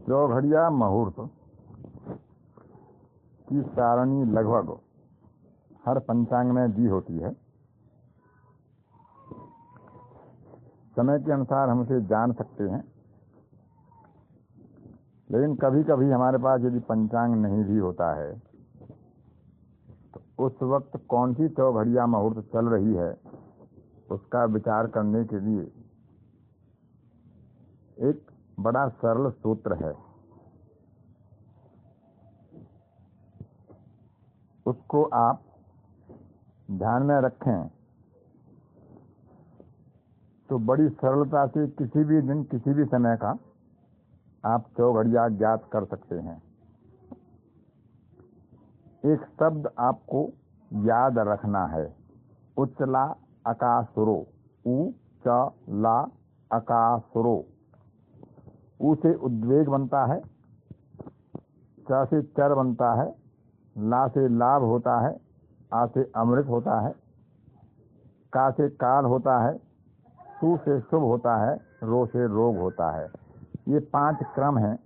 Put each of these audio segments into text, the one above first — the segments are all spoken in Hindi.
चौघड़िया मुहूर्त की सारणी लगभग हर पंचांग में दी होती है। समय के अनुसार हम उसे जान सकते हैं, लेकिन कभी कभी हमारे पास यदि पंचांग नहीं भी होता है तो उस वक्त कौन सी चौघड़िया मुहूर्त चल रही है उसका विचार करने के लिए एक बड़ा सरल सूत्र है। उसको आप ध्यान में रखें तो बड़ी सरलता से किसी भी दिन किसी भी समय का आप चौघड़िया ज्ञात कर सकते हैं। एक शब्द आपको याद रखना है, उचला अकासुरो। उ च ला अकासुरो। उ से उद्वेग बनता है, च से चर बनता है, ला से लाभ होता है, आ से अमृत होता है, का से काल होता है, सु से शुभ होता है, रो से रोग होता है। ये 5 क्रम हैं।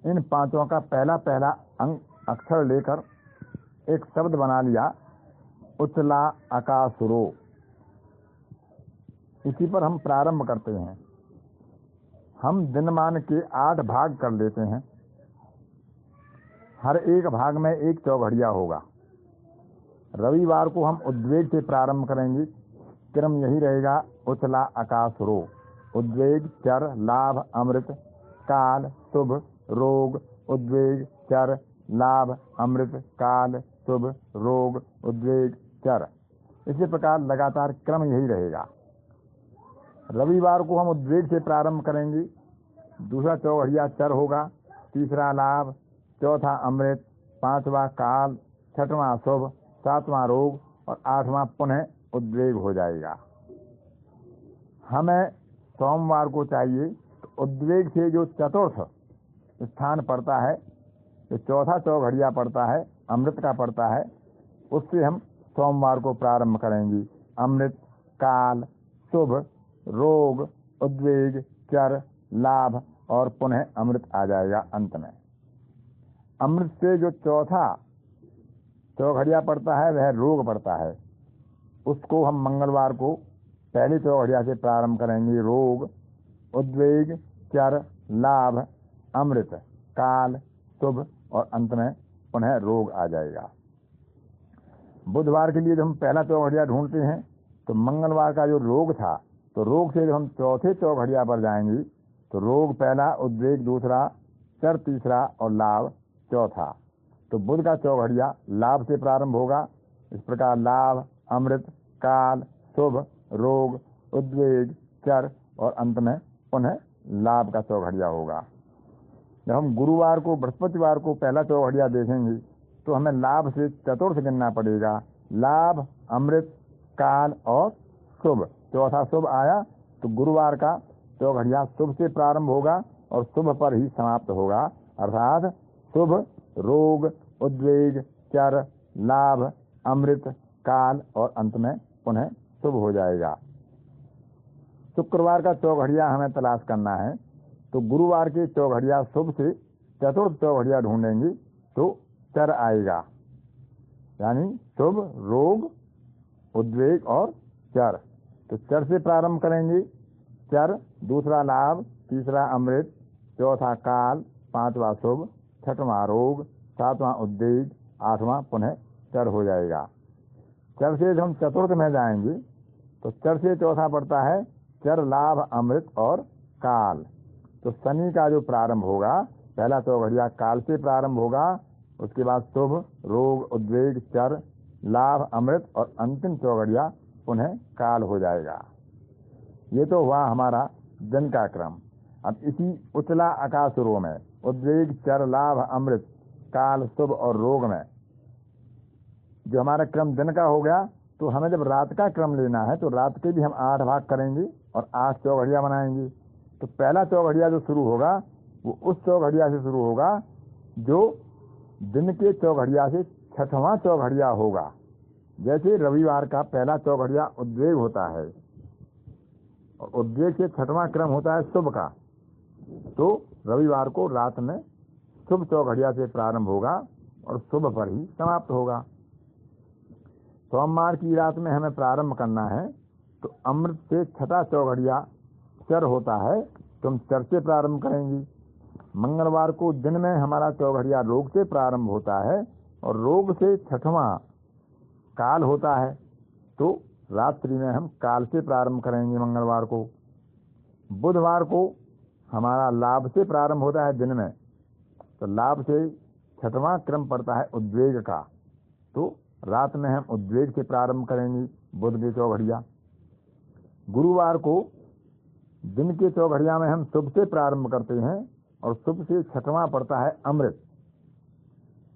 इन पांचों का पहला पहला अक्षर लेकर एक शब्द बना लिया, उचला अकासुरो। इसी पर हम प्रारंभ करते हैं। हम दिनमान के 8 भाग कर लेते हैं। हर एक भाग में एक चौघड़िया होगा। रविवार को हम उद्वेग से प्रारंभ करेंगे। क्रम यही रहेगा, उचला अकासुरो। उद्वेग, चर, लाभ, अमृत, काल, शुभ, रोग, उद्वेग, चर, लाभ, अमृत, काल, शुभ, रोग, उद्वेग, चर। इसी प्रकार लगातार क्रम यही रहेगा। रविवार को हम उद्वेग से प्रारंभ करेंगे। दूसरा चौघड़िया चर होगा, तीसरा लाभ, चौथा अमृत, पांचवा काल, छठवां शुभ, सातवां रोग और आठवां पुनः उद्वेग हो जाएगा। हमें सोमवार को चाहिए तो उद्वेग से जो चतुर्थ स्थान पड़ता है, जो चौथा चौघड़िया पड़ता है, अमृत का पड़ता है, उससे हम सोमवार को प्रारंभ करेंगे। अमृत, काल, शुभ, रोग, उद्वेग, चर, लाभ और पुनः अमृत आ जाएगा अंत में। अमृत से जो चौथा चौघड़िया पड़ता है वह रोग पड़ता है। उसको हम मंगलवार को पहली चौघड़िया से प्रारंभ करेंगे। रोग, उद्वेग, चर, लाभ, अमृत, काल, शुभ और अंत में पुनः रोग आ जाएगा। बुधवार के लिए जब हम पहला चौघड़िया ढूंढते हैं तो मंगलवार का जो रोग था, तो रोग से जब हम चौथे चौघड़िया पर जाएंगे तो रोग पहला, उद्वेग दूसरा, चर तीसरा और लाभ चौथा। तो बुध का चौघड़िया लाभ से प्रारंभ होगा। इस प्रकार लाभ, अमृत, काल, शुभ, रोग, उद्वेग, चर और अंत में पुनः लाभ का चौघड़िया होगा। जब हम गुरुवार को, बृहस्पतिवार को पहला चौघड़िया देखेंगे तो हमें लाभ से चतुर्थ गिनना पड़ेगा। लाभ, अमृत, काल और शुभ। चौथा शुभ आया तो गुरुवार का चौघड़िया शुभ से प्रारंभ होगा और शुभ पर ही समाप्त होगा। अर्थात शुभ, रोग, उद्वेग, चर, लाभ, अमृत, काल और अंत में पुनः शुभ हो जाएगा। शुक्रवार का चौघड़िया हमें तलाश करना है तो गुरुवार के चौघड़िया शुभ से चतुर्थ चौघड़िया ढूंढेंगे तो चर आएगा, यानी शुभ, रोग, उद्वेग और चर। तो चर से प्रारंभ करेंगे। चर, दूसरा लाभ, तीसरा अमृत, चौथा काल, पांचवा शुभ, छठवां रोग, सातवां उद्वेग, आठवां पुनः चर हो जाएगा। चर से जब हम चतुर्थ में जाएंगे तो चर से चौथा पड़ता है चर, लाभ, अमृत और काल। तो शनि का जो प्रारंभ होगा, पहला चौघड़िया काल से प्रारंभ होगा, उसके बाद शुभ, रोग, उद्वेग, चर, लाभ, अमृत और अंतिम चौघड़िया पुनः काल हो जाएगा। ये तो हुआ हमारा दिन का क्रम। अब इसी उचला अकासुरो में उद्वेग, चर, लाभ, अमृत, काल, शुभ और रोग में जो हमारा क्रम दिन का हो गया, तो हमें जब रात का क्रम लेना है तो रात के भी हम 8 भाग करेंगे और 8 चौघड़िया बनाएंगे। तो पहला चौघड़िया जो शुरू होगा वो उस चौघड़िया से शुरू होगा जो दिन के चौघड़िया से छठवां चौघड़िया होगा। जैसे रविवार का पहला चौघड़िया उद्वेग होता है और उद्वेग से छठवां क्रम होता है शुभ का। तो रविवार को रात में शुभ चौघड़िया से प्रारंभ होगा और शुभ पर ही समाप्त होगा। सोमवार की रात में हमें प्रारंभ करना है तो अमृत से छठा चौघड़िया चर होता है तो हम चर से प्रारंभ करेंगे। मंगलवार को दिन में हमारा चौघड़िया रोग से प्रारंभ होता है और रोग से छठवां काल होता है तो रात्रि में हम काल से प्रारंभ करेंगे मंगलवार को। बुधवार को हमारा लाभ से प्रारंभ होता है दिन में तो लाभ से छठवां क्रम पड़ता है उद्वेग का तो रात में हम उद्वेग से प्रारंभ करेंगे बुध की चौघड़िया। गुरुवार को दिन के चौघड़िया में हम शुभ से प्रारंभ करते हैं और शुभ से छठवां पड़ता है अमृत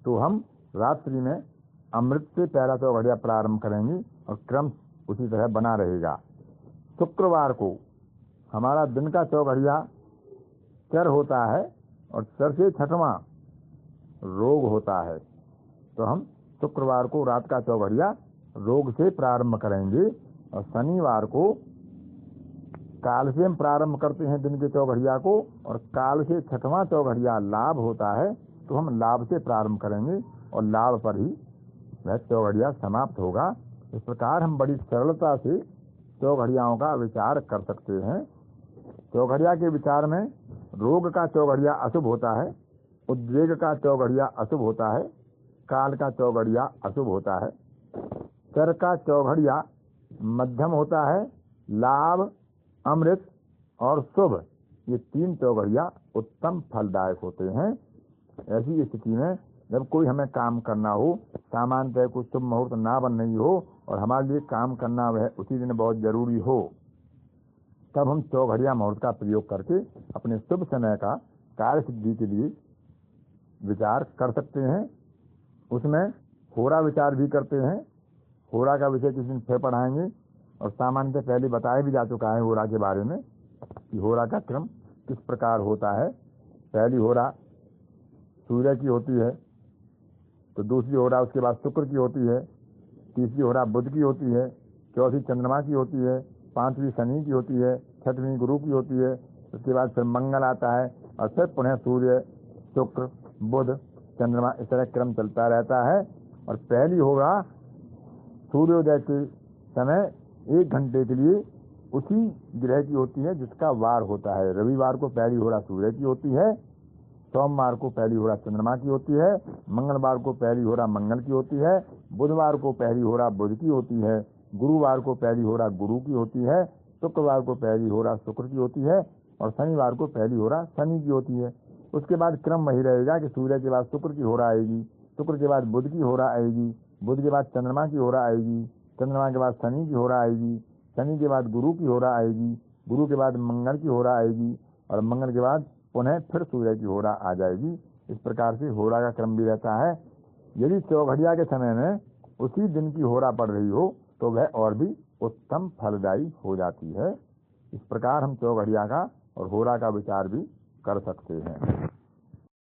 तो हम रात्रि में अमृत से पहला चौघड़िया प्रारंभ करेंगे और क्रम उसी तरह बना रहेगा। शुक्रवार को हमारा दिन का चौघड़िया चर होता है और चर से छठवां रोग होता है तो हम शुक्रवार को रात का चौघड़िया रोग से प्रारंभ करेंगे और शनिवार को काल से हम प्रारंभ करते हैं दिन के चौघड़िया को और काल से छठवां चौघड़िया लाभ होता है तो हम लाभ से प्रारंभ करेंगे और लाभ पर ही वह चौघड़िया समाप्त होगा। इस प्रकार हम बड़ी सरलता से चौघड़ियाओं का विचार कर सकते हैं। चौघड़िया के विचार में रोग का चौघड़िया अशुभ होता है, उद्वेग का चौघड़िया अशुभ होता है, काल का चौघड़िया अशुभ होता है, चर का चौघड़िया मध्यम होता है, लाभ अमृत और शुभ ये तीन चौघड़िया उत्तम फलदायक होते हैं। ऐसी स्थिति में जब कोई हमें काम करना हो, सामान्यतः कुछ शुभ मुहूर्त ना बन रही हो और हमारे लिए काम करना वह उसी दिन बहुत जरूरी हो, तब हम चौघड़िया मुहूर्त का प्रयोग करके अपने शुभ समय का कार्य सिद्धि के लिए विचार कर सकते हैं। उसमें होरा विचार भी करते हैं। होरा का विषय किसी दिन फिर पढ़ाएंगे और सामान्यतः पहले बताया भी जा चुका है होरा के बारे में कि होरा का क्रम किस प्रकार होता है। पहली होरा सूर्य की होती है तो दूसरी होरा उसके बाद शुक्र की होती है, तीसरी होरा बुध की होती है, चौथी चंद्रमा की होती है, पांचवी शनि की होती है, छठवीं गुरु की होती है, उसके बाद फिर मंगल आता है और फिर पुनः सूर्य शुक्र बुध चंद्रमा इस तरह क्रम चलता रहता है। और पहली होरा सूर्योदय के समय 1 घंटे के लिए उसी ग्रह की होती है जिसका वार होता है। रविवार को पहली होरा सूर्य की होती है, सोमवार को पहली होरा चंद्रमा की होती है, मंगलवार को पहली होरा मंगल की होती है, बुधवार को पहली होरा बुध की होती है, गुरुवार को पहली होरा गुरु की होती है, शुक्रवार को पहली होरा शुक्र की होती है और शनिवार को पहली होरा शनि की होती है। उसके बाद क्रम वही रहेगा कि सूर्य के बाद शुक्र की होरा आएगी, शुक्र के बाद बुध की होरा आएगी, बुध के बाद चंद्रमा की होरा आएगी, चंद्रमा के बाद शनि की होरा आएगी, शनि के बाद गुरु की होरा आएगी, गुरु के बाद मंगल की होरा आएगी और मंगल के बाद पुनः फिर सूर्य की होरा आ जाएगी। इस प्रकार से होरा का क्रम भी रहता है। यदि चौघड़िया के समय में उसी दिन की होरा पड़ रही हो तो वह और भी उत्तम फलदायी हो जाती है। इस प्रकार हम चौघड़िया का और होरा का विचार भी कर सकते हैं।